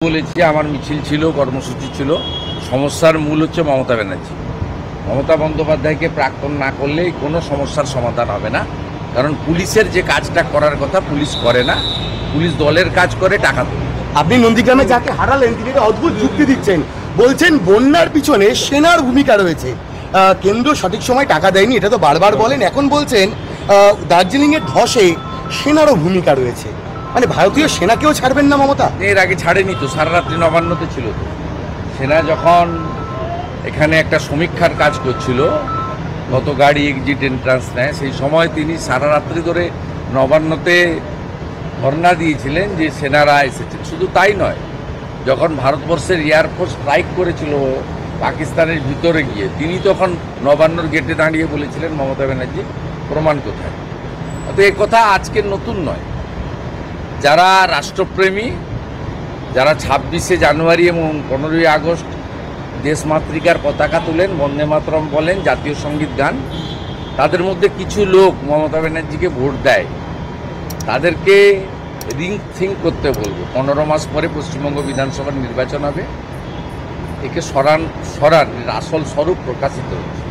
বলেছি আমার মিছিল ছিল, কর্মসূচি ছিল। সমস্যার মূল হচ্ছে মমতা ব্যানার্জি। মমতা বন্দ্যোপাধ্যায়কে প্রাক্তন না করলে কোনো সমস্যার সমাধান হবে না। কারণ পুলিশের যে কাজটা করার কথা পুলিশ করে না, পুলিশ দলের কাজ করে, টাকা তোলে। আপনি নন্দীগ্রামে যাকে হারালেন তিনি একটা অদ্ভুত যুক্তি দিচ্ছেন, বলছেন বন্যার পিছনে সেনার ভূমিকা রয়েছে, কেন্দ্র সঠিক সময় টাকা দেয়নি, এটা তো বারবার বলেন। এখন বলছেন দার্জিলিংয়ের ধসে সেনারও ভূমিকা রয়েছে, মানে ভারতীয় সেনাকেও ছাড়বেন না মমতা? এর আগে ছাড়েনি তো, সারা রাত্রি নবান্নতে ছিল তো। সেনা যখন এখানে একটা সমীক্ষার কাজ করছিল, কত গাড়ি এক্সিট এন্ট্রান্স নেয়, সেই সময় তিনি সারা রাত্রি ধরে নবান্নতে ধর্ণা দিয়েছিলেন যে সেনারা এসেছে। শুধু তাই নয়, যখন ভারতবর্ষের এয়ারফোর্স স্ট্রাইক করেছিল পাকিস্তানের ভিতরে গিয়ে, তিনি তখন নবান্নর গেটে দাঁড়িয়ে বলেছিলেন মমতা ব্যানার্জি প্রমাণ কোথায়। তো এ কথা আজকের নতুন নয়। যারা রাষ্ট্রপ্রেমী, যারা 26শে জানুয়ারি এবং 15ই আগস্ট দেশমাতৃকার পতাকা তোলেন, বন্দে মাতরম বলেন, জাতীয় সঙ্গীত গান, তাদের মধ্যে কিছু লোক মমতা ব্যানার্জিকে ভোট দেয়, তাদেরকে রিথিঙ্ক করতে বলবো। 15 মাস পরে পশ্চিমবঙ্গ বিধানসভার নির্বাচন হবে, একে সরান আসল স্বরূপ প্রকাশিত হচ্ছে।